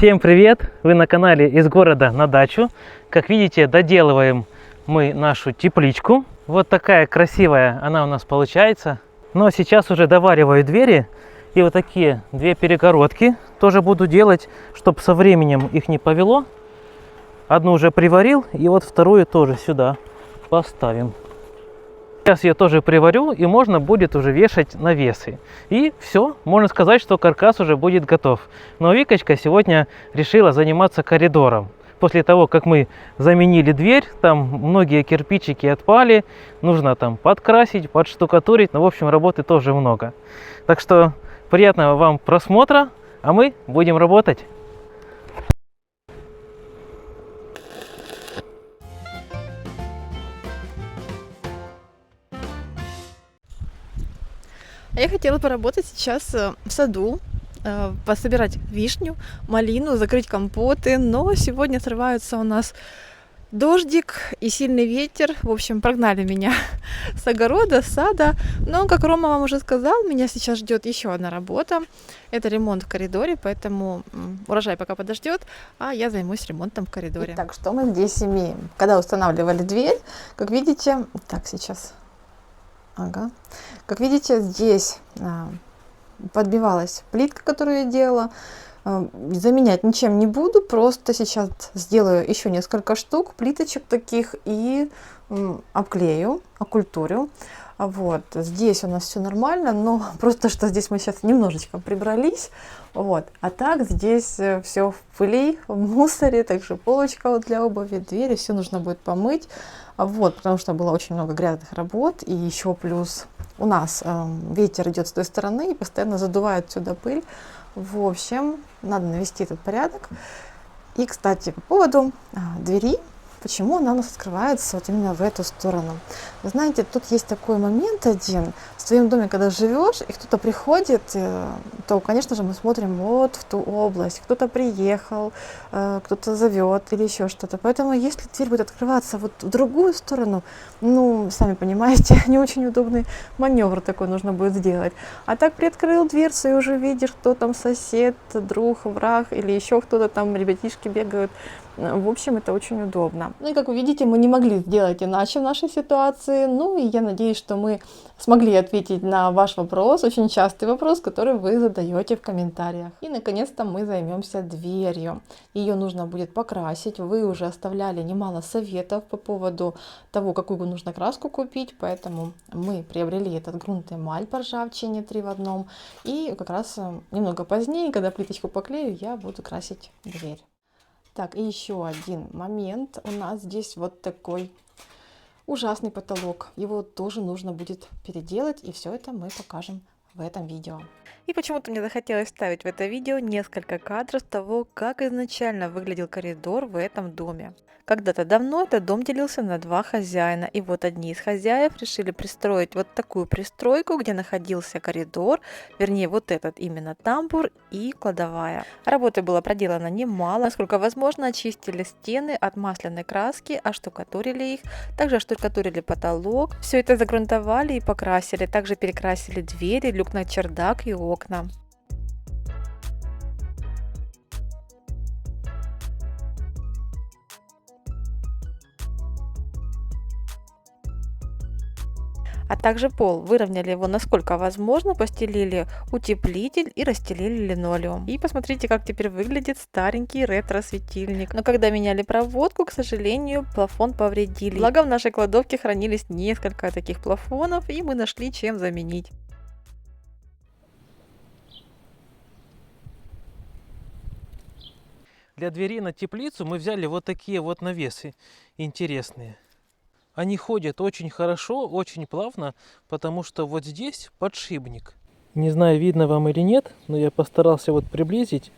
Всем привет! Вы на канале «Из города на дачу». Как видите, доделываем мы нашу тепличку. Вот такая красивая она у нас получается. Но сейчас уже довариваю двери. И вот такие две перегородки тоже буду делать, чтобы со временем их не повело. Одну уже приварил, и вот вторую тоже сюда поставим. Сейчас я тоже приварю, и можно будет уже вешать навесы. И все, можно сказать, что каркас уже будет готов. Но Викочка сегодня решила заниматься коридором. После того, как мы заменили дверь, там многие кирпичики отпали, нужно там подкрасить, подштукатурить. Ну, в общем, работы тоже много. Так что приятного вам просмотра, а мы будем работать. Я хотела поработать сейчас в саду, пособирать вишню, малину, закрыть компоты, но сегодня срываются у нас дождик и сильный ветер. В общем, прогнали меня с огорода, с сада. Но, как Рома вам уже сказал, меня сейчас ждет еще одна работа. Это ремонт в коридоре, поэтому урожай пока подождет, а я займусь ремонтом в коридоре. Так, что мы здесь имеем? Когда устанавливали дверь, как видите, так, сейчас... Ага. Как видите, здесь подбивалась плитка, которую я делала. Заменять ничем не буду, просто сейчас сделаю еще несколько штук, плиточек таких, и обклею, окультурю. Вот, здесь у нас все нормально, но просто что здесь мы сейчас немножечко прибрались. Вот, а так здесь все в пыли, в мусоре, также полочка вот для обуви, двери, все нужно будет помыть. Вот, потому что было очень много грязных работ, и еще плюс у нас ветер идет с той стороны и постоянно задувает сюда пыль. В общем, надо навести этот порядок. И, кстати, по поводу двери, почему она у нас открывается вот именно в эту сторону. Вы знаете, тут есть такой момент один. В своем доме, когда живешь, и кто-то приходит, то, конечно же, мы смотрим вот в ту область. Кто-то приехал, кто-то зовет или еще что-то. Поэтому, если дверь будет открываться вот в другую сторону, ну, сами понимаете, не очень удобный маневр такой нужно будет сделать. А так приоткрыл дверцу и уже видишь, кто там сосед, друг, враг или еще кто-то там, ребятишки бегают. В общем, это очень удобно. Ну и как вы видите, мы не могли сделать иначе в нашей ситуации. Ну и я надеюсь, что мы смогли ответить на ваш вопрос, очень частый вопрос, который вы задаете в комментариях. И наконец-то мы займемся дверью. Ее нужно будет покрасить. Вы уже оставляли немало советов по поводу того, какую нужно краску купить, поэтому мы приобрели этот грунт эмаль по ржавчине 3 в 1. И как раз немного позднее, когда плиточку поклею, я буду красить дверь. Так, и еще один момент. У нас здесь вот такой ужасный потолок. Его тоже нужно будет переделать, и все это мы покажем в этом видео. И почему-то мне захотелось вставить в это видео несколько кадров того, как изначально выглядел коридор в этом доме. Когда-то давно этот дом делился на 2 хозяина, и вот одни из хозяев решили пристроить вот такую пристройку, где находился коридор, вернее вот этот именно тамбур и кладовая. Работы было проделано немало, насколько возможно очистили стены от масляной краски, оштукатурили их, также оштукатурили потолок, все это загрунтовали и покрасили, также перекрасили двери, люк на чердак и окна. А также пол. Выровняли его насколько возможно, постелили утеплитель и расстелили линолеум. И посмотрите, как теперь выглядит старенький ретро-светильник. Но когда меняли проводку, к сожалению, плафон повредили. Благо в нашей кладовке хранились несколько таких плафонов, и мы нашли чем заменить. Для двери на теплицу мы взяли вот такие вот навесы интересные. Они ходят очень хорошо, очень плавно, потому что вот здесь подшипник. Не знаю, видно вам или нет, но я постарался вот приблизить.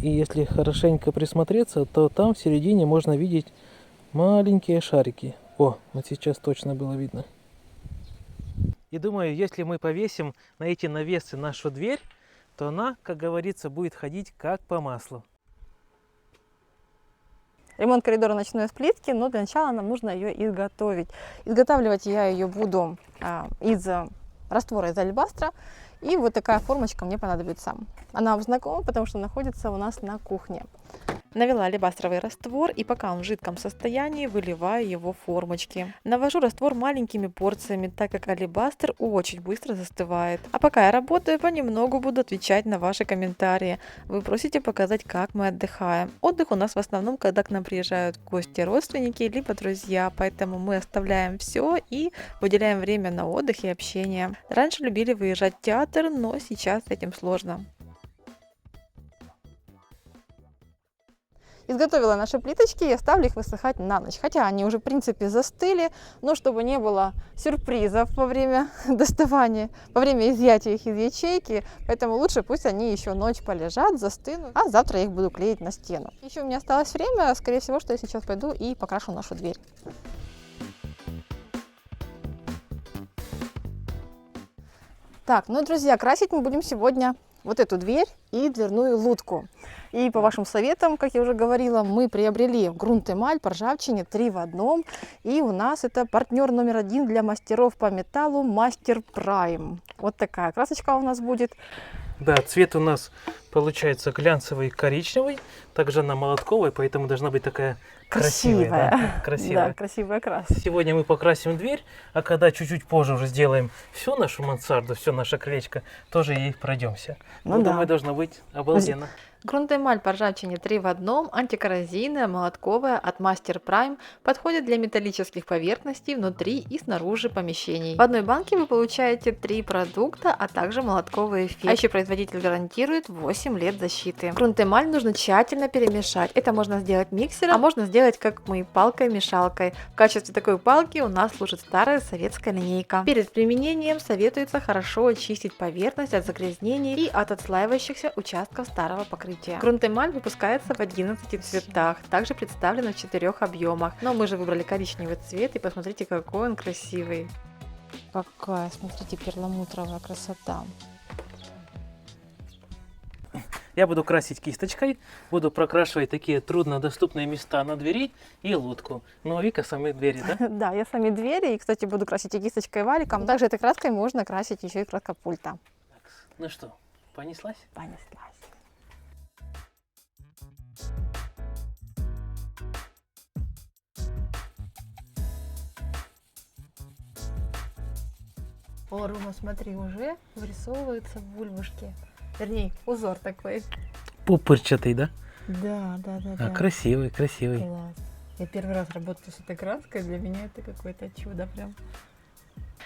И если хорошенько присмотреться, то там в середине можно видеть маленькие шарики. О, вот сейчас точно было видно. И думаю, если мы повесим на эти навесы нашу дверь, то она, как говорится, будет ходить как по маслу. Ремонт коридора ночной с плитки, но для начала нам нужно ее изготовить. Изготавливать я ее буду из раствора из алебастра. И вот такая формочка мне понадобится. Она вам знакома, потому что находится у нас на кухне. Навела алебастровый раствор, и пока он в жидком состоянии, выливаю его в формочки. Навожу раствор маленькими порциями, так как алебастр очень быстро застывает. А пока я работаю, понемногу буду отвечать на ваши комментарии. Вы просите показать, как мы отдыхаем. Отдых у нас в основном, когда к нам приезжают гости, родственники, либо друзья, поэтому мы оставляем все и выделяем время на отдых и общение. Раньше любили выезжать в театр, но сейчас с этим сложно. Изготовила наши плиточки и оставлю их высыхать на ночь. Хотя они уже, в принципе, застыли, но чтобы не было сюрпризов во время доставания, во время изъятия их из ячейки, поэтому лучше пусть они еще ночь полежат, застынут, а завтра я их буду клеить на стену. Еще у меня осталось время, скорее всего, что я сейчас пойду и покрашу нашу дверь. Так, ну, друзья, красить мы будем сегодня вот эту дверь и дверную лутку. И по вашим советам, как я уже говорила, мы приобрели грунт-эмаль по ржавчине 3 в 1. И у нас это партнер номер 1 для мастеров по металлу Master Prime. Вот такая красочка у нас будет. Да, цвет у нас получается глянцевый коричневый, также она молотковая, поэтому должна быть такая красивая. Да? Красивая. Да, красивая краска. Сегодня мы покрасим дверь, а когда чуть-чуть позже уже сделаем всю нашу мансарду, все наше крылечко, тоже ей пройдемся. Ну, да. Думаю, должно быть обалденно. Грунт-эмаль по ржавчине 3 в 1, антикоррозийная, молотковая от Master Prime, подходит для металлических поверхностей внутри и снаружи помещений. В одной банке вы получаете 3 продукта, а также молотковый эффект. А еще производитель гарантирует 8 лет защиты. Грунт-эмаль нужно тщательно перемешать. Это можно сделать миксером, а можно сделать как мы, палкой-мешалкой. В качестве такой палки у нас служит старая советская линейка. Перед применением советуется хорошо очистить поверхность от загрязнений и от отслаивающихся участков старого покрытия. Грунт-эмаль выпускается в 11 цветах, также представлена в 4 объемах. Но мы же выбрали коричневый цвет, и посмотрите, какой он красивый. Какая, смотрите, перламутровая красота. Я буду красить кисточкой, буду прокрашивать такие труднодоступные места на двери и лутку. Ну, а Вика сами двери, да? Да, я сами двери, и, кстати, буду красить и кисточкой, и валиком. Также этой краской можно красить еще и краска пульта. Ну что, понеслась? Понеслась. О, Рома, смотри, уже вырисовываются бульбашки. Вернее, узор такой. Пупырчатый, да? Да. А, красивый, красивый. Класс. Я первый раз работаю с этой краской, для меня это какое-то чудо прям.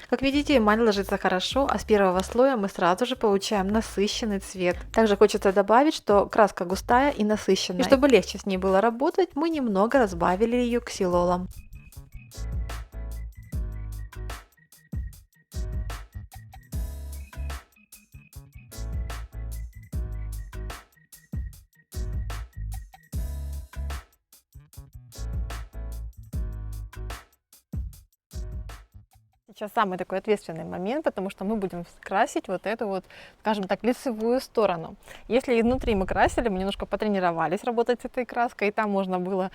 Как видите, эмаль ложится хорошо, а с первого слоя мы сразу же получаем насыщенный цвет. Также хочется добавить, что краска густая и насыщенная. И чтобы легче с ней было работать, мы немного разбавили ее ксилолом. Сейчас самый такой ответственный момент, потому что мы будем красить вот эту вот, скажем так, лицевую сторону. Если изнутри мы красили, мы немножко потренировались работать с этой краской, и там можно было,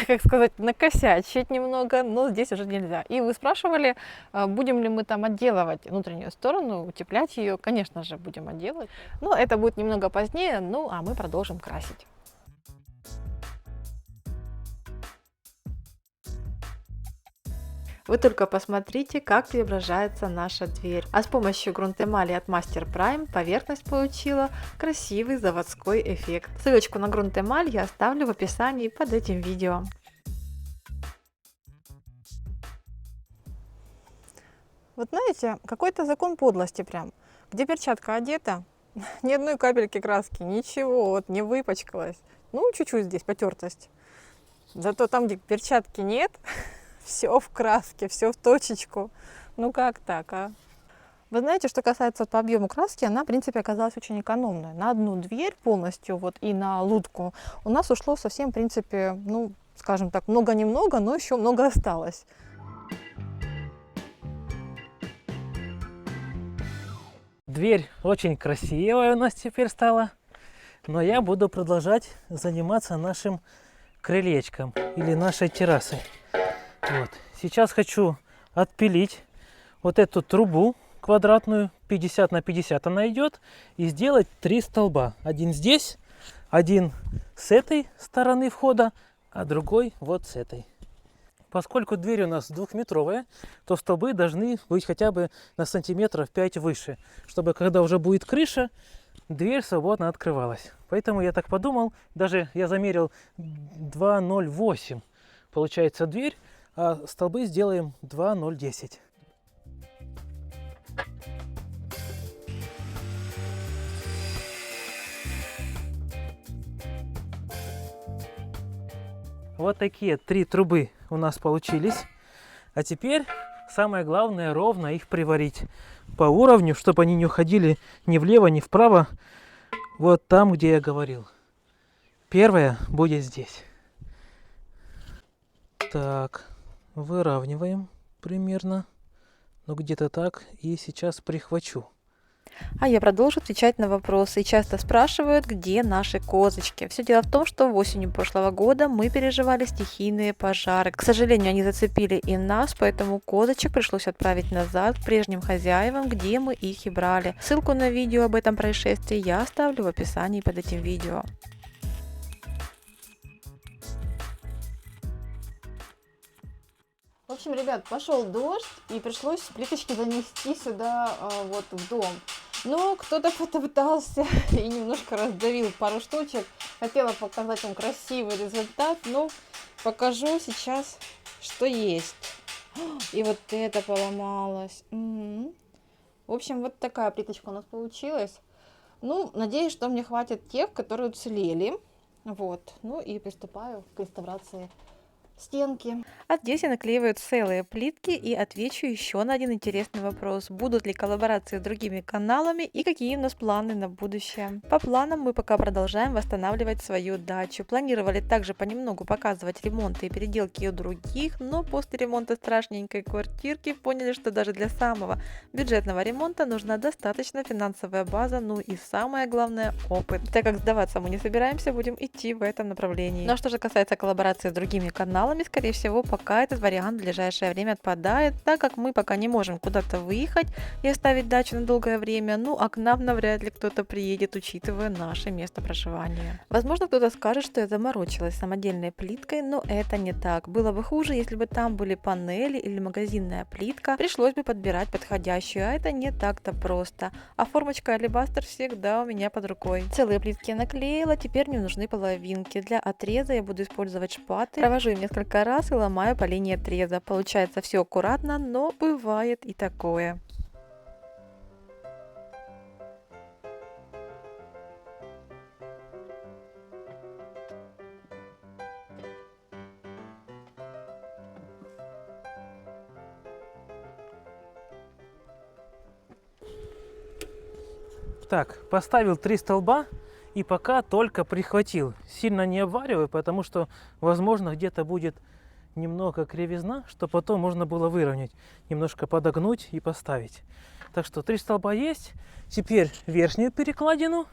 как сказать, накосячить немного, но здесь уже нельзя. И вы спрашивали, будем ли мы там отделывать внутреннюю сторону, утеплять ее. Конечно же, будем отделывать, но это будет немного позднее, ну а мы продолжим красить. Вы только посмотрите, как преображается наша дверь. А с помощью грунт-эмали от Master Prime поверхность получила красивый заводской эффект. Ссылочку на грунт-эмаль я оставлю в описании под этим видео. Вот знаете, какой-то закон подлости прям. Где перчатка одета, ни одной капельки краски, ничего, вот не выпачкалась. Ну, чуть-чуть здесь потертость. Зато там, где перчатки нет, все в краске, все в точечку. Ну как так, а? Вы знаете, что касается по объему краски, она, в принципе, оказалась очень экономная. На одну дверь полностью, вот и на лутку, у нас ушло совсем, в принципе, ну, скажем так, много-немного, но еще много осталось. Дверь очень красивая у нас теперь стала, но я буду продолжать заниматься нашим крылечком или нашей террасой. Вот. Сейчас хочу отпилить вот эту трубу, квадратную, 50 на 50 она идет, и сделать 3 столба. Один здесь, один с этой стороны входа, а другой вот с этой. Поскольку дверь у нас 2-метровая, то столбы должны быть хотя бы на сантиметров 5 выше, чтобы когда уже будет крыша, дверь свободно открывалась. Поэтому я так подумал, даже я замерил 2,08 получается дверь, а столбы сделаем 2,010. Вот такие 3 трубы у нас получились. А теперь самое главное ровно их приварить по уровню, чтобы они не уходили ни влево, ни вправо. Вот там, где я говорил. Первая будет здесь. Так, выравниваем примерно. Ну где-то так. И сейчас прихвачу. А я продолжу отвечать на вопросы. И часто спрашивают, где наши козочки. Все дело в том, что осенью прошлого года мы переживали стихийные пожары. К сожалению, они зацепили и нас, поэтому козочек пришлось отправить назад к прежним хозяевам, где мы их и брали. Ссылку на видео об этом происшествии я оставлю в описании под этим видео. В общем, ребят, пошел дождь, и пришлось плиточки занести сюда, вот в дом. Но кто-то попытался и немножко раздавил пару штучек. Хотела показать вам красивый результат, но покажу сейчас, что есть. И вот это поломалось. В общем, вот такая плиточка у нас получилась. Ну, надеюсь, что мне хватит тех, которые уцелели. Вот. Ну и приступаю к реставрации стенки. А здесь я наклеиваю целые плитки и отвечу еще на один интересный вопрос. Будут ли коллаборации с другими каналами и какие у нас планы на будущее? По планам мы пока продолжаем восстанавливать свою дачу. Планировали также понемногу показывать ремонты и переделки у других, но после ремонта страшненькой квартирки поняли, что даже для самого бюджетного ремонта нужна достаточно финансовая база, ну и самое главное опыт. Так как сдаваться мы не собираемся, будем идти в этом направлении. Ну а что же касается коллаборации с другими каналами, скорее всего, пока этот вариант в ближайшее время отпадает, так как мы пока не можем куда-то выехать и оставить дачу на долгое время, ну а к нам навряд ли кто-то приедет, учитывая наше место проживания. Возможно, кто-то скажет, что я заморочилась самодельной плиткой, но это не так. Было бы хуже, если бы там были панели или магазинная плитка, пришлось бы подбирать подходящую, а это не так-то просто. А формочка алебастер всегда у меня под рукой. Целые плитки я наклеила, теперь мне нужны половинки. Для отреза я буду использовать шпаты, провожу им несколько раз и ломаю по линии отреза. Получается все аккуратно, но бывает и такое. Так, поставил 3 столба и пока только прихватил. Сильно не обвариваю, потому что, возможно, где-то будет немного кривизна, что потом можно было выровнять, немножко подогнуть и поставить. Так что 3 столба есть. Теперь верхнюю перекладину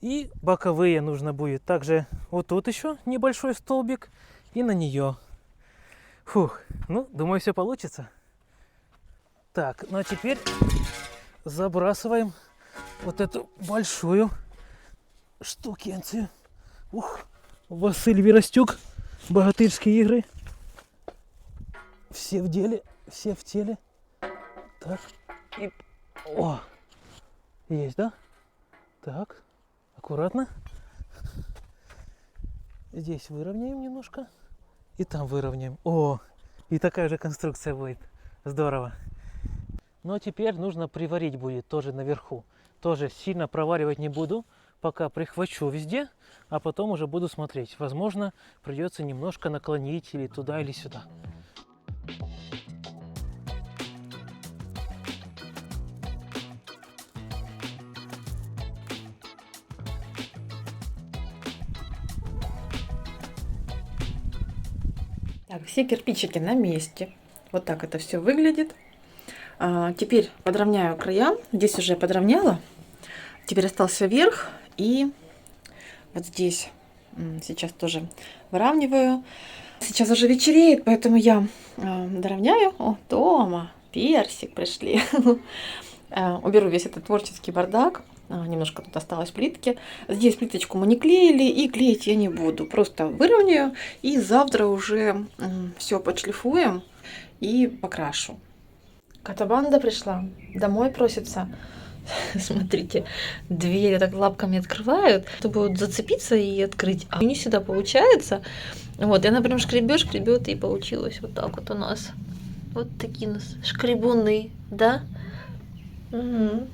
и боковые нужно будет. Также вот тут еще небольшой столбик и на нее. Фух, ну, думаю, все получится. Так, ну а теперь забрасываем вот эту большую штукенцию. Ух, Василь Веростюк, богатырские игры. Все в деле, все в теле. Так, и... О, есть, да? Так, аккуратно. Здесь выровняем немножко. И там выровняем. О, и такая же конструкция будет. Здорово. Но теперь нужно приварить будет тоже наверху. Тоже сильно проваривать не буду, пока прихвачу везде, а потом уже буду смотреть. Возможно, придется немножко наклонить или туда, или сюда. Так, все кирпичики на месте. Вот так это все выглядит. Теперь подровняю края. Здесь уже подровняла. Теперь остался верх. И вот здесь сейчас тоже выравниваю. Сейчас уже вечереет, поэтому я доровняю. О, Тома, персик пришли. Уберу весь этот творческий бардак. Немножко тут осталось плитки. Здесь плиточку мы не клеили, и клеить я не буду. Просто выровняю, и завтра уже все подшлифуем и покрашу. Катабанда пришла, домой просится. Смотрите, двери так лапками открывают, чтобы вот зацепиться и открыть. А не всегда получается. Вот, и она прям шкребет, шкребет, и получилось вот так вот у нас. Вот такие у нас шкребуны, да? Угу.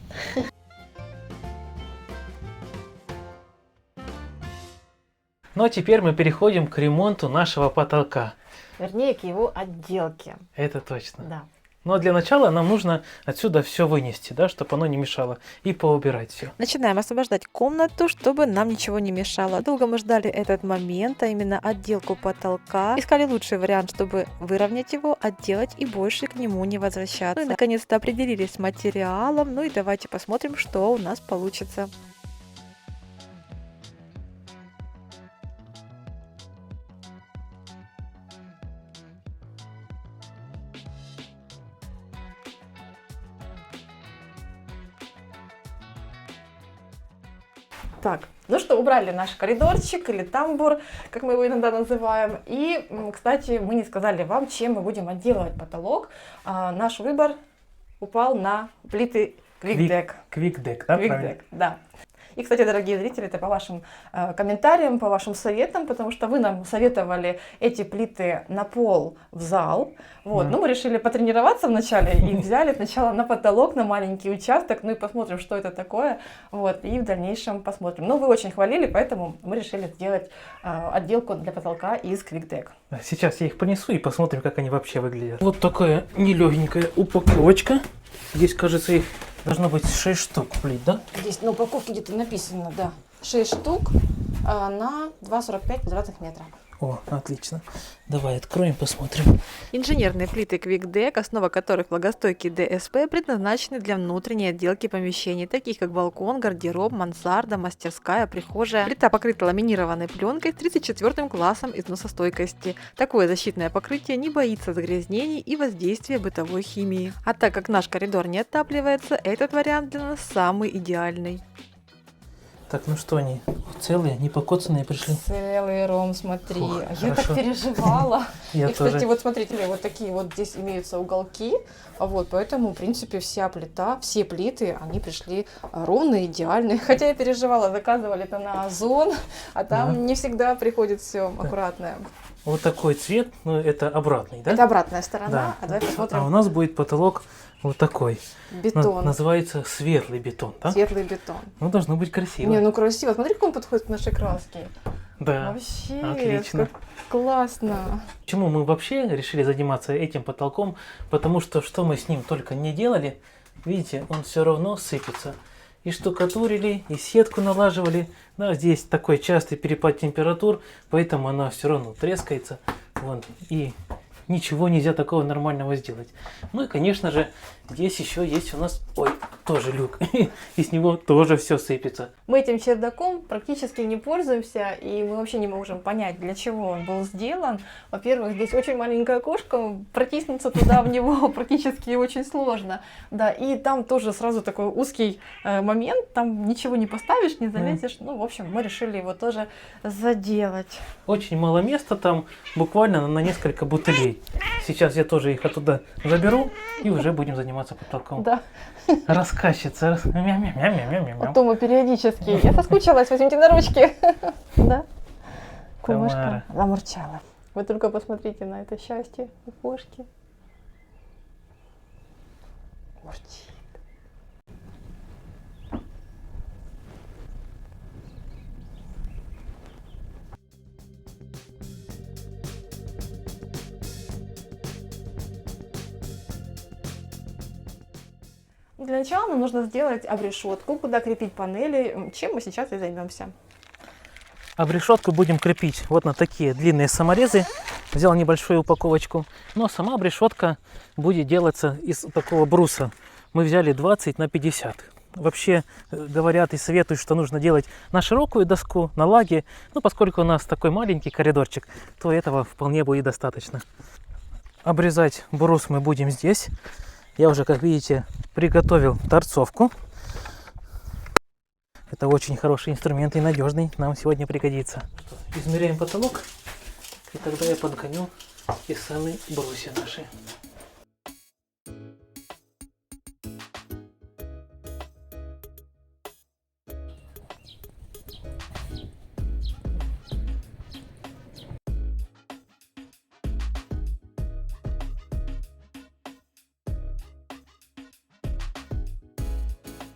Ну а теперь мы переходим к ремонту нашего потолка. Вернее, к его отделке. Это точно. Да. Но для начала нам нужно отсюда все вынести, да, чтобы оно не мешало, и поубирать все. Начинаем освобождать комнату, чтобы нам ничего не мешало. Долго мы ждали этот момент, а именно отделку потолка. Искали лучший вариант, чтобы выровнять его, отделать и больше к нему не возвращаться. Ну и наконец-то определились с материалом. Ну и давайте посмотрим, что у нас получится. Так, ну что, убрали наш коридорчик или тамбур, как мы его иногда называем. И, кстати, мы не сказали вам, чем мы будем отделывать потолок. Наш выбор упал на плиты QuickDeck. QuickDeck, да? QuickDeck, да. И, кстати, дорогие зрители, это по вашим комментариям, по вашим советам, потому что вы нам советовали эти плиты на пол в зал. Вот. Ну, мы решили потренироваться вначале и взяли сначала на потолок, на маленький участок, ну и посмотрим, что это такое. Вот. И в дальнейшем посмотрим. Но вы очень хвалили, поэтому мы решили сделать отделку для потолка из QuickDeck. Сейчас я их понесу и посмотрим, как они вообще выглядят. Вот такая нелегенькая упаковочка. Здесь, кажется, их должно быть 6 штук плит, да? Здесь на упаковке где-то написано, да. 6 штук на 2,45 квадратных метра. О, отлично. Давай откроем, посмотрим. Инженерные плиты QuickDeck, основа которых влагостойкий ДСП, предназначены для внутренней отделки помещений, таких как балкон, гардероб, мансарда, мастерская, прихожая. Плита покрыта ламинированной пленкой с 34 классом износостойкости. Такое защитное покрытие не боится загрязнений и воздействия бытовой химии. А так как наш коридор не отапливается, этот вариант для нас самый идеальный. Так, ну что они, целые, не покоцанные пришли? Целый, Ром, смотри. Фух, я хорошо. так переживала. Я И, кстати, тоже. вот смотрите, вот такие вот здесь имеются уголки. Вот, поэтому, в принципе, вся плита, все плиты, они пришли ровные, идеальные. Хотя я переживала, заказывали это на Озон, а там Да. не всегда приходит все аккуратное. Вот такой цвет, ну это обратный, да? Это обратная сторона, Да. а давай посмотрим. А у нас будет потолок вот такой. Бетон, Называется светлый бетон, да? светлый бетон. Ну, должно быть красиво. Не, ну красиво. Смотри, как он подходит к нашей краске. Да, Вообще, отлично. как классно. Почему мы вообще решили заниматься этим потолком? Потому что мы с ним только не делали, видите, он все равно сыпется. И штукатурили, и сетку налаживали. Да, здесь такой частый перепад температур, поэтому она все равно трескается. Вон, и ничего нельзя такого нормального сделать. Ну и, конечно же, здесь еще есть у нас, тоже люк. И с него тоже все сыпется. Мы этим чердаком практически не пользуемся, и мы вообще не можем понять, для чего он был сделан. Во-первых, здесь очень маленькое окошко, протиснуться туда в него практически очень сложно. Да, и там тоже сразу такой узкий момент, там ничего не поставишь, не залезешь. Ну, в общем, мы решили его тоже заделать. Очень мало места там, буквально на несколько бутылей. Сейчас я тоже их оттуда заберу и уже будем заниматься потолком. Да. Рассказчица. А то мы периодически. Я соскучилась, возьмите на ручки. Да. Кумушка замурчала. Вы только посмотрите на это счастье у кошки. Мурчит. Для начала нам нужно сделать обрешетку, куда крепить панели, чем мы сейчас и займемся. Обрешетку будем крепить вот на такие длинные саморезы. Взял небольшую упаковочку. Но сама обрешетка будет делаться из такого бруса. Мы взяли 20 на 50. Вообще говорят и советуют, что нужно делать на широкую доску, на лаге. Но поскольку у нас такой маленький коридорчик, то этого вполне будет достаточно. Обрезать брус мы будем здесь. Я уже, как видите, приготовил торцовку. Это очень хороший инструмент и надежный. Нам сегодня пригодится. Измеряем потолок. И тогда я подгоню и сами брусья наши.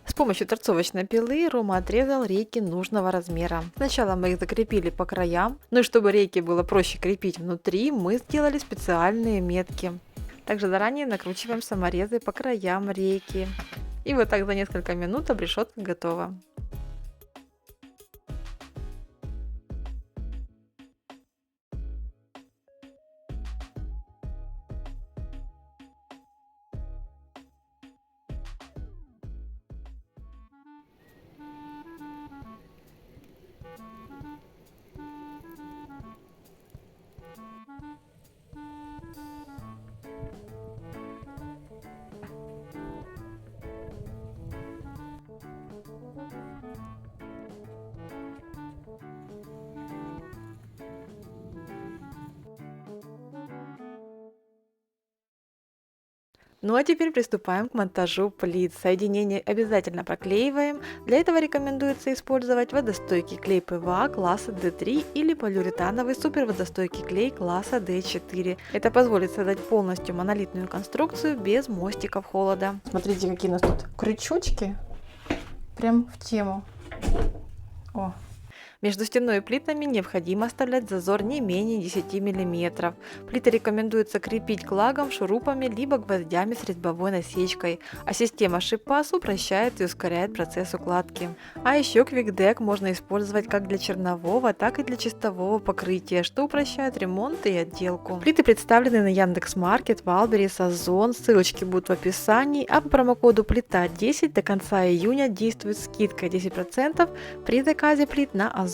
С помощью торцовочной пилы Рома отрезал рейки нужного размера. Сначала мы их закрепили по краям, но и чтобы рейки было проще крепить внутри, мы сделали специальные метки. Также заранее накручиваем саморезы по краям рейки. И вот так за несколько минут обрешетка готова. Ну а теперь приступаем к монтажу плит. Соединение обязательно проклеиваем. Для этого рекомендуется использовать водостойкий клей ПВА класса D3 или полиуретановый суперводостойкий клей класса D4. Это позволит создать полностью монолитную конструкцию без мостиков холода. Смотрите, какие у нас тут крючочки. Прям в тему. О. Между стеной и плитами необходимо оставлять зазор не менее 10 мм. Плиты рекомендуется крепить клагом, шурупами, либо гвоздями с резьбовой насечкой, а система шипас упрощает и ускоряет процесс укладки. А еще QuickDeck можно использовать как для чернового, так и для чистового покрытия, что упрощает ремонт и отделку. Плиты представлены на Яндекс.Маркет, Валберес, Озон, ссылочки будут в описании, а по промокоду ПЛИТА10 до конца июня действует скидка 10% при заказе плит на Озон.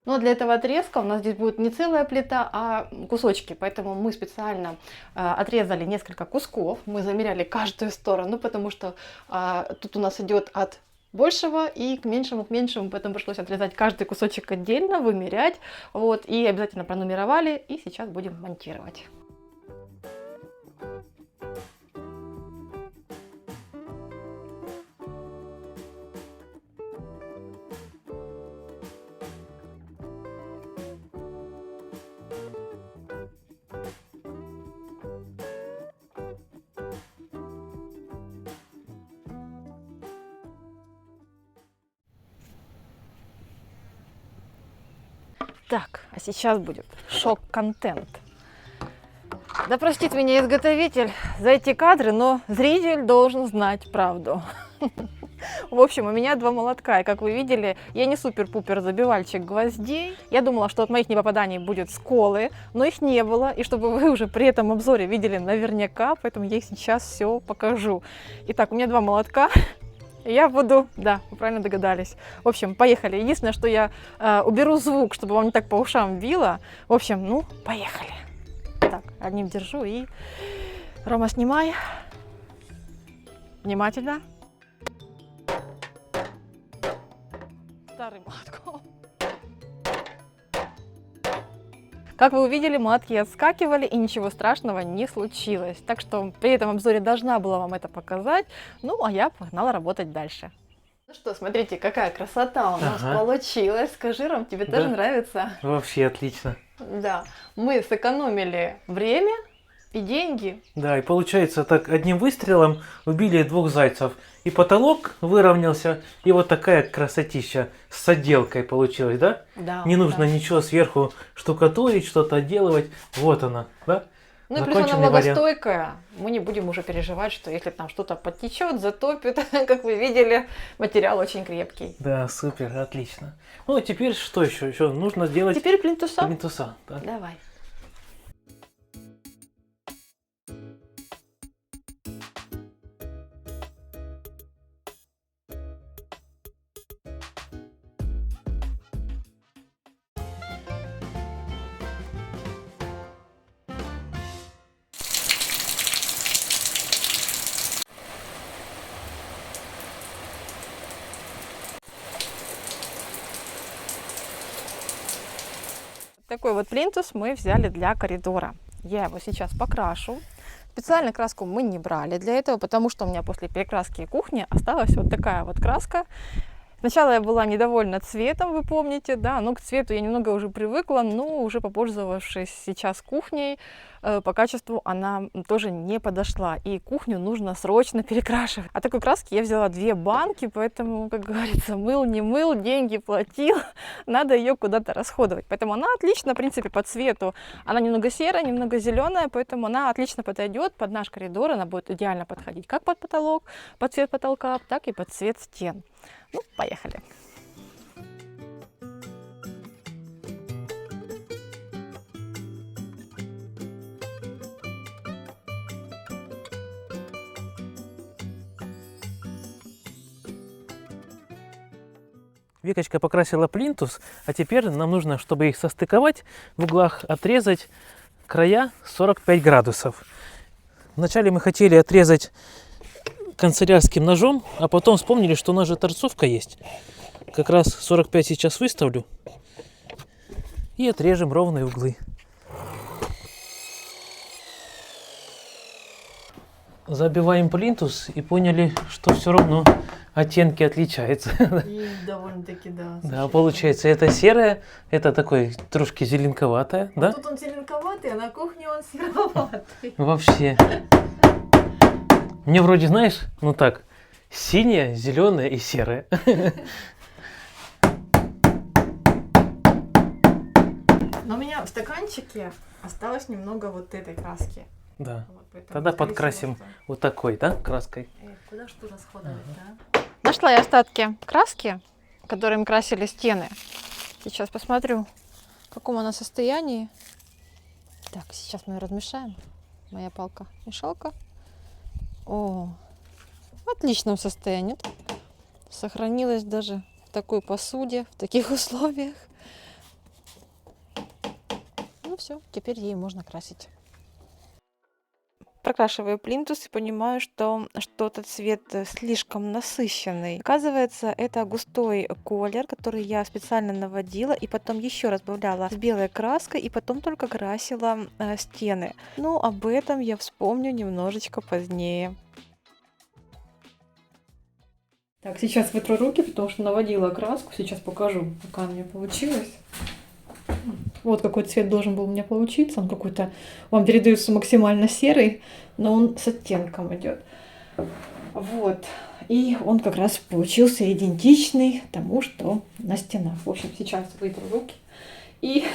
Но для этого отрезка у нас здесь будет не целая плита, а кусочки. Поэтому мы специально отрезали несколько кусков. Мы замеряли каждую сторону, потому что тут у нас идет от большего и к меньшему, поэтому пришлось отрезать каждый кусочек отдельно, вымерять. Вот, и обязательно пронумеровали, и сейчас будем монтировать. Так, а сейчас будет шок-контент. Да простит меня изготовитель за эти кадры, но зритель должен знать правду. В общем, у меня два молотка, и как вы видели, я не супер-пупер забивальщик гвоздей. Я думала, что от моих непопаданий будет сколы, но их не было, и чтобы вы уже при этом обзоре видели наверняка, поэтому я их сейчас все покажу. Итак, у меня два молотка. Я буду, да, вы правильно догадались. В общем, поехали. Единственное, что я уберу звук, чтобы вам не так по ушам било. В общем, ну, поехали. Так, одним держу и... Рома, снимай. Внимательно. Старым молотком. Как вы увидели, молотки отскакивали, и ничего страшного не случилось. Так что при этом обзоре должна была вам это показать. Ну, а я погнала работать дальше. Ну что, смотрите, какая красота у нас получилась. Скажи, Ром, тебе тоже нравится? Вообще отлично. Да, мы сэкономили время и деньги. Да, и получается, так одним выстрелом убили двух зайцев. И потолок выровнялся, и вот такая красотища с отделкой получилась, да? Да. Не нужно да. ничего сверху штукатурить, что-то отделывать. Вот она, да? Ну и плюс она влагостойкая. Мы не будем уже переживать, что если там что-то подтечет, затопит. Как вы видели, материал очень крепкий. Да, супер, отлично. Ну, а теперь что еще? Еще нужно сделать... Теперь плинтуса. Плинтуса, да. Давай. Такой вот плинтус мы взяли для коридора. Я его сейчас покрашу. Специально краску мы не брали для этого, потому что у меня после перекраски кухни осталась вот такая вот краска. Сначала я была недовольна цветом, вы помните, да, но к цвету я немного уже привыкла, но уже попользовавшись сейчас кухней, по качеству она тоже не подошла, и кухню нужно срочно перекрашивать. А такой краски я взяла 2 банки, поэтому, как говорится, мыл, не мыл, деньги платил, надо ее куда-то расходовать. Поэтому она отлично, в принципе, по цвету. Она немного серая, немного зеленая, поэтому она отлично подойдет под наш коридор, она будет идеально подходить как под потолок, под цвет потолка, так и под цвет стен. Ну, поехали. Викочка покрасила плинтус, а теперь нам нужно, чтобы их состыковать, в углах отрезать края 45 градусов. Вначале мы хотели отрезать канцелярским ножом, а потом вспомнили, что у нас же торцовка есть. Как раз 45 сейчас выставлю и отрежем ровные углы. Забиваем плинтус и поняли, что все равно оттенки отличаются. И довольно-таки, да. Да, получается, это серое, это такой трошки зеленковатое, да? Тут он зеленковатый, а на кухне он сероватый. Вообще. Мне вроде, знаешь, ну так, синее, зеленое и серое. Но у меня в стаканчике осталось немного вот этой краски. Да. Вот, поэтому, Тогда скорее подкрасим всего, что- вот такой, да, краской. Куда ж тут расходовать, да? Нашла я остатки краски, которыми красили стены. Сейчас посмотрю, в каком она состоянии. Так, сейчас мы ее размешаем. Моя палка-мешалка. О, в отличном состоянии. Сохранилась даже в такой посуде, в таких условиях. Ну все, теперь ей можно красить. Прокрашиваю плинтус и понимаю, что что-то цвет слишком насыщенный. Оказывается, это густой колер, который я специально наводила и потом еще разбавляла с белой краской и потом только красила стены. Но об этом я вспомню немножечко позднее. Так, сейчас вытру руки, потому что наводила краску. Сейчас покажу, какая у меня получилась. Вот какой цвет должен был у меня получиться. Он какой-то, вам передается максимально серый, но он с оттенком идет. Вот. И он как раз получился идентичный тому, что на стенах. В общем, сейчас вытру руки. И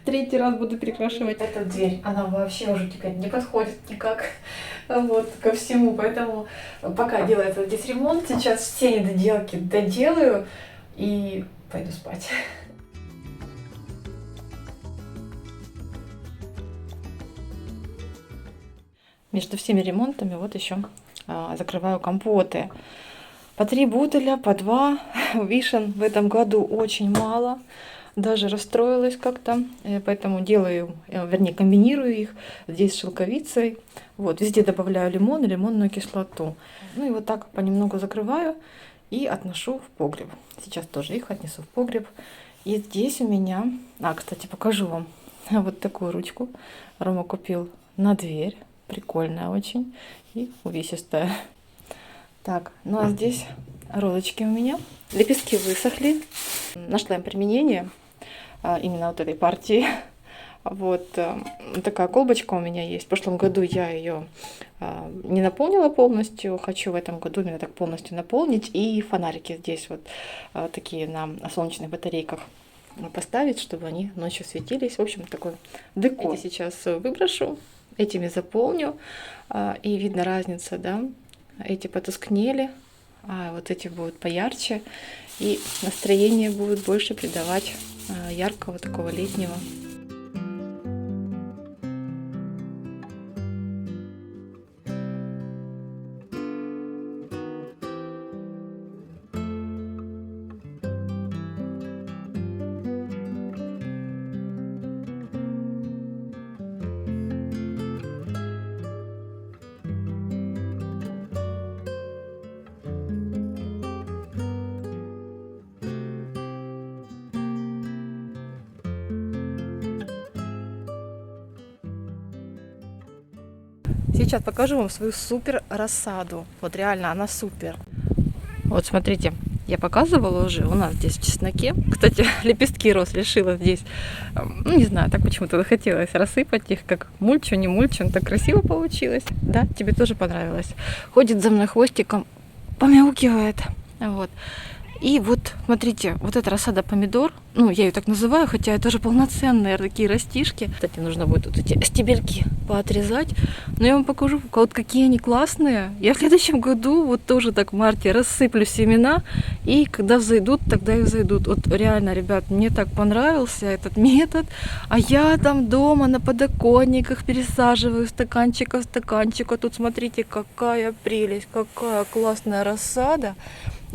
3-й раз буду перекрашивать эту дверь. Она вообще уже теперь не подходит никак вот, ко всему. Поэтому пока делается здесь ремонт, сейчас все недоделки доделаю и пойду спать. Между всеми ремонтами вот еще закрываю компоты. По 3 бутыля, по 2. Вишен в этом году очень мало. Даже расстроилась как-то. Поэтому делаю, вернее, комбинирую их здесь с шелковицей. Вот, везде добавляю лимон и лимонную кислоту. Ну и вот так понемногу закрываю и отношу в погреб. Сейчас тоже их отнесу в погреб. И здесь у меня... кстати, покажу вам вот такую ручку. Рома купил на дверь. Прикольная очень и увесистая. Так, ну а здесь розочки у меня. Лепестки высохли. Нашла им применение именно вот этой партии. Вот такая колбочка у меня есть. В прошлом году я ее не наполнила полностью. Хочу в этом году именно так полностью наполнить. И фонарики здесь вот такие на солнечных батарейках поставить, чтобы они ночью светились. В общем, такой декор. Эти сейчас выброшу. Этими заполню, и видно разница, да, эти потускнели, а вот эти будут поярче, и настроение будет больше придавать яркого такого летнего. Сейчас покажу вам свою супер рассаду. Вот реально она супер. Вот смотрите, я показывала уже, у нас здесь в чесноке. Кстати, лепестки роз решила здесь, ну не знаю, так почему-то захотелось рассыпать их, как мульчу, не мульчу, так красиво получилось. Да, тебе тоже понравилось. Ходит за мной хвостиком, помяукивает. Вот. И вот, смотрите, вот эта рассада помидор, ну, я ее так называю, хотя это же полноценные такие растишки. Кстати, нужно будет вот эти стебельки поотрезать. Но я вам покажу, вот какие они классные. Я в следующем году вот тоже так в марте рассыплю семена, и когда взойдут, тогда и взойдут. Вот реально, ребят, мне так понравился этот метод. А я там дома на подоконниках пересаживаю стаканчика в стаканчик. А тут смотрите, какая прелесть, какая классная рассада.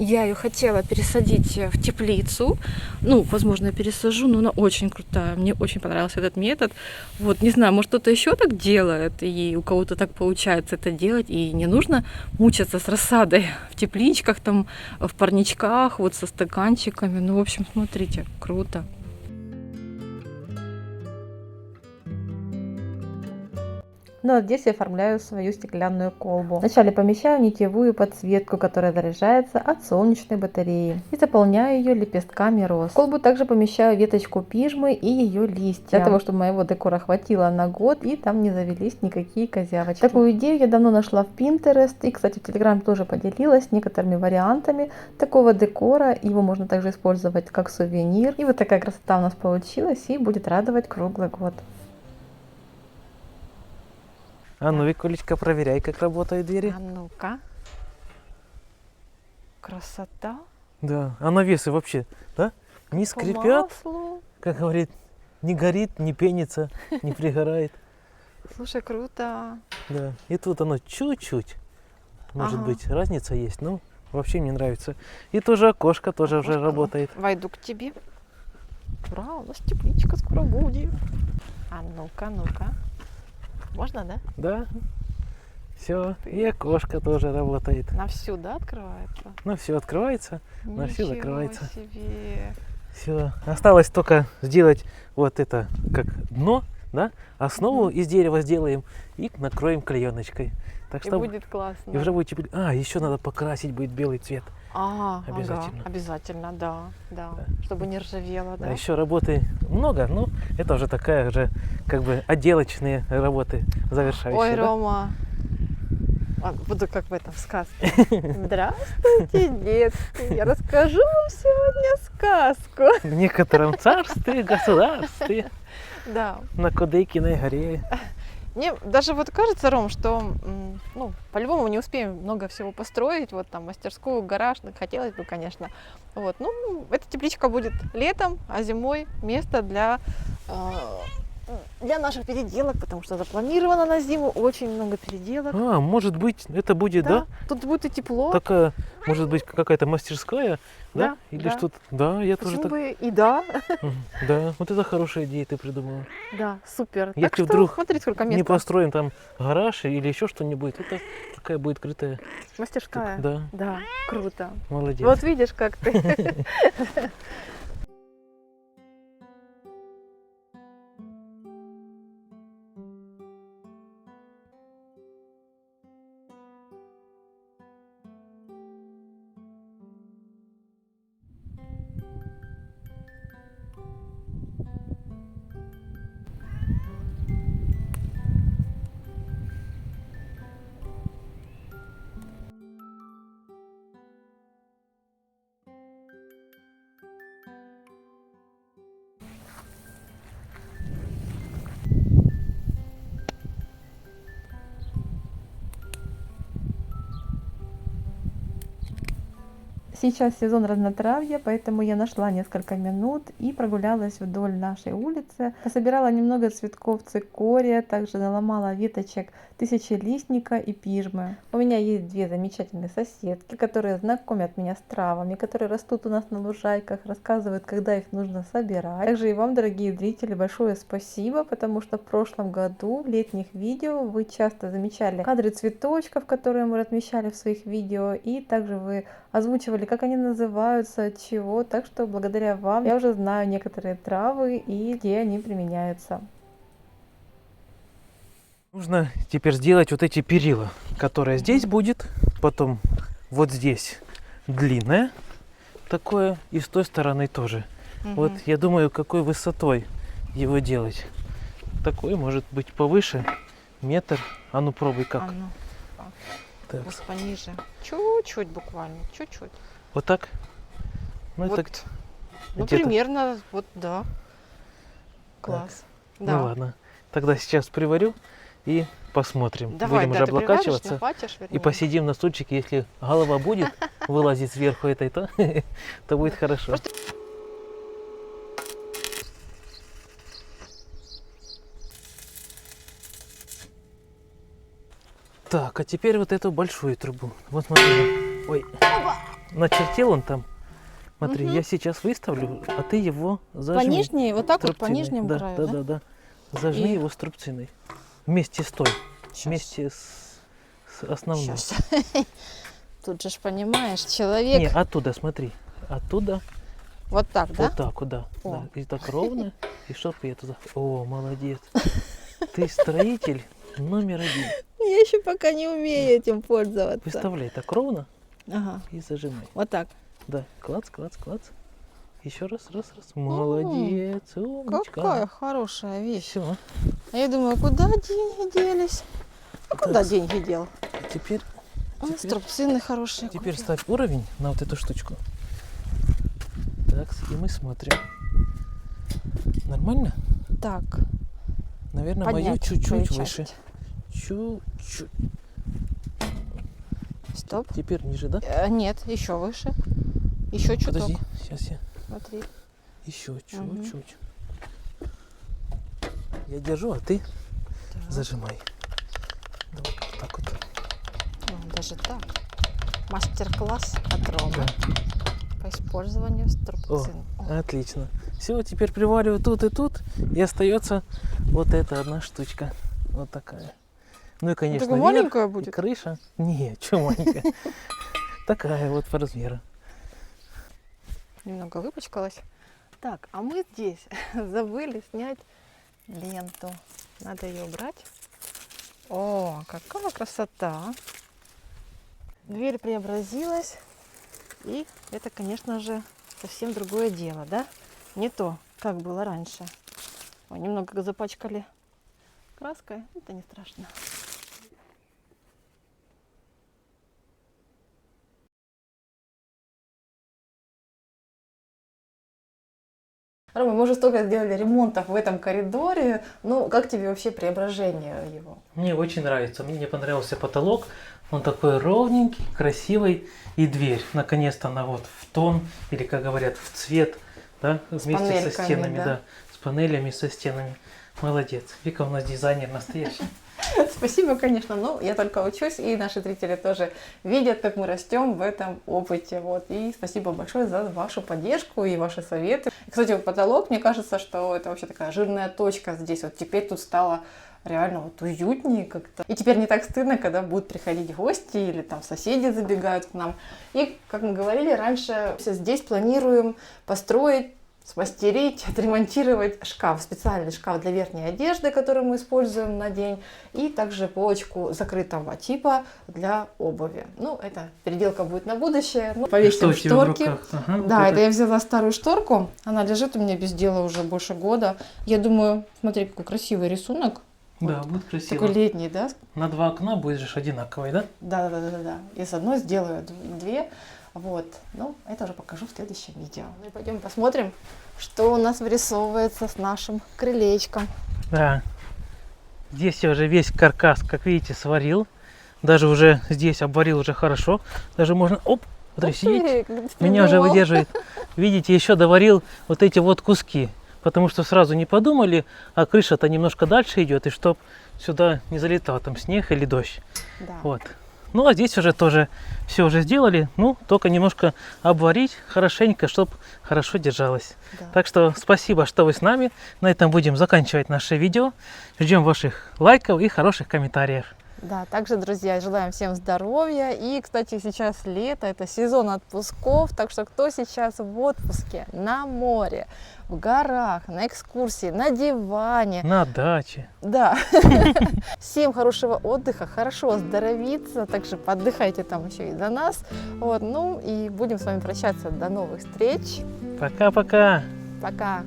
Я ее хотела пересадить в теплицу. Ну, возможно, я пересажу, но она очень крутая. Мне очень понравился этот метод. Вот, не знаю, может, кто-то еще так делает, и у кого-то так получается это делать, и не нужно мучаться с рассадой в тепличках, там, в парничках, вот со стаканчиками. Ну, в общем, смотрите, круто. Ну а здесь я оформляю свою стеклянную колбу. Вначале помещаю нитевую подсветку, которая заряжается от солнечной батареи, и заполняю ее лепестками роз. В колбу также помещаю веточку пижмы и ее листья, для того, чтобы моего декора хватило на год и там не завелись никакие козявочки. Такую идею я давно нашла в Pinterest, и, кстати, в Telegram тоже поделилась некоторыми вариантами такого декора. Его можно также использовать как сувенир. И вот такая красота у нас получилась и будет радовать круглый год. А ну, Викулечка, проверяй, как работают двери. А ну-ка. Красота. Да, а навесы вообще, да? Не По скрипят, маслу. как говорит, не горит, не пенится, не пригорает. Слушай, круто. Да, и тут оно чуть-чуть, может Ага. быть, разница есть, но вообще мне нравится. И тоже окошко тоже уже Окошко. работает. Войду к тебе. Ура, у нас тепличка скоро будет. А ну-ка, ну-ка. Можно, да? Да, все, и окошко тоже работает. На всю, да, открывается? Ну все открывается, на всю Ничего закрывается. себе. Все, осталось только сделать вот это как дно, да, основу из дерева сделаем и накроем клееночкой. Так И что будет классно. и уже будет теплее. А, еще надо покрасить будет белый цвет. Обязательно. Обязательно. Обязательно, да, да. Да. Чтобы не ржавело, Да, да? еще работы много, но это уже такая же как бы отделочные работы завершающие. Ой, да? Рома, буду как в этом сказке. Здравствуйте, детки. Я расскажу вам сегодня сказку. В некотором царстве, государстве, Да. на Кудыкиной горе. Мне даже вот кажется, Ром, что ну, по-любому не успеем много всего построить, вот там мастерскую, гараж, ну, хотелось бы, конечно. Вот, ну, эта тепличка будет летом, а зимой место для наших переделок, потому что запланировано на зиму очень много переделок. А, может быть, это будет, да? Тут будет и тепло. Такая, может быть, какая-то мастерская, да? Да, Или да. что-то. Да, я тоже Почему так. бы и да. Мгм. Да, вот это хорошая идея ты придумала. Да, супер. Если Так что вдруг смотри, сколько Не места. построим там гараж или еще что-нибудь, это такая будет крытая. Мастерская. Да, Да, круто. молодец. Вот видишь, как ты. Сейчас сезон разнотравья, поэтому я нашла несколько минут и прогулялась вдоль нашей улицы. Пособирала немного цветков цикория, также наломала веточек тысячелистника и пижмы. У меня есть две замечательные соседки, которые знакомят меня с травами, которые растут у нас на лужайках, рассказывают, когда их нужно собирать. Также и вам, дорогие зрители, большое спасибо, потому что в прошлом году в летних видео вы часто замечали кадры цветочков, которые мы размещали в своих видео, и также вы озвучивали, как они называются, от чего. Так что благодаря вам я уже знаю некоторые травы и где они применяются. Нужно теперь сделать вот эти перила, которые здесь будет, потом вот здесь длинное такое, и с той стороны тоже. Вот я думаю, какой высотой его делать. Такой может быть повыше, метр. А ну пробуй как. А ну, Так. пусть пониже. Чуть-чуть буквально, чуть-чуть. Вот так? Ну, Вот. это Ну, где-то. примерно, вот, да. Класс. Да. Ну ладно. Тогда сейчас приварю и посмотрим. Давай, Будем да, уже ты приваришь, облокачиваться. не хватишь, И вернее. посидим на стульчике, если голова будет вылазить сверху этой, то, то будет хорошо. Так, а теперь вот эту большую трубу. Вот смотри. Ой, начертил он там. Смотри, я сейчас выставлю, а ты его зажми. По нижней, вот так вот по струбциной. нижнему Да, краю, да, да? да, да. Зажми И- его струбциной. Вместе с той. Щас. Вместе с основной. Щас. Тут же ж понимаешь, человек. Не, оттуда, смотри. Оттуда, Вот так, да? вот так, вот, да. О. Да. И так ровно. И чтоб я туда... О, молодец. Ты строитель номер один. Я еще пока не умею этим пользоваться. Выставляй так ровно Ага, и зажимай. вот так. Да, клац, клац, клац. Еще раз, раз, раз. Молодец, умничка. Какая хорошая вещь. Все. А я думаю, куда деньги делись? А куда деньги дел? Теперь, Инструкции хорошие. теперь купил. ставь уровень на вот эту штучку. Так, и мы смотрим. Нормально? Так, Наверное, мою поднять чуть-чуть свою выше. часть. Чуть-чуть. Стоп. Теперь ниже, да? Нет, еще выше. Еще чуток. Подожди, сейчас я Смотри. еще Мгм. чуть-чуть. Я держу, а ты Так. зажимай. Давай вот так вот. Ну, даже так. Мастер-класс от Ромы Да. по использованию струбцин. О, Отлично. Все, теперь привариваю тут и тут, и остается вот эта одна штучка. Вот такая. Ну и, конечно, такая верх маленькая и будет? крыша. Не, что маленькая. Такая вот по размеру. Немного выпачкалась. Так, а мы здесь забыли снять ленту. Надо ее убрать. О, какая красота! Дверь преобразилась. И это, конечно же, совсем другое дело, да? Не то, как было раньше. Ой, немного запачкали краской. Это не страшно. Рома, мы уже столько сделали ремонтов в этом коридоре. Ну, как тебе вообще преображение его? Мне очень нравится. Мне понравился потолок. Он такой ровненький, красивый. И дверь. Наконец-то она вот в тон, или, как говорят, в цвет. Да? Вместе со панельками, стенами. да? Да. С панелями, со стенами. Молодец. Вика у нас дизайнер настоящий. Спасибо, конечно, но я только учусь, и наши зрители тоже видят, как мы растем в этом опыте. Вот. И спасибо большое за вашу поддержку и ваши советы. И, кстати, вот потолок, мне кажется, что это вообще такая жирная точка здесь. Вот теперь тут стало реально вот уютнее как-то. И теперь не так стыдно, когда будут приходить гости или там соседи забегают к нам. И, как мы говорили раньше, здесь планируем построить, смастерить, отремонтировать шкаф, специальный шкаф для верхней одежды, который мы используем на день, и также полочку закрытого типа для обуви. Ну, это переделка будет на будущее. Ну, повесим Что у тебя в шторки. руках? Ага, Да, вот это я взяла старую шторку, она лежит у меня без дела уже больше года. Я думаю, смотри, какой красивый рисунок. Да, будет красиво. Такой летний, да? На два окна будет же одинаковый, да? Да. И с одной сделаю две. Вот. Ну, это уже покажу в следующем видео. Ну и пойдем посмотрим, что у нас вырисовывается с нашим крылечком. Да. Здесь я уже весь каркас, как видите, сварил. Даже уже здесь обварил уже хорошо. Даже можно... Оп! Смотри, сидеть. Меня уже выдерживает. Видите, еще доварил вот эти вот куски. Потому что сразу не подумали, а крыша-то немножко дальше идет, и чтоб сюда не залетал там снег или дождь. Да. Вот. Ну а здесь уже тоже все уже сделали. Ну, только немножко обварить хорошенько, чтобы хорошо держалось. Да. Так что спасибо, что вы с нами. На этом будем заканчивать наше видео. Ждем ваших лайков и хороших комментариев. Да, также, друзья, желаем всем здоровья. И, кстати, сейчас лето, это сезон отпусков, так что кто сейчас в отпуске, на море, в горах, на экскурсии, на диване, На даче. да, всем хорошего отдыха, хорошо оздоровиться, также поотдыхайте там еще и за нас. Вот, ну и будем с вами прощаться. До новых встреч. Пока-пока. Пока.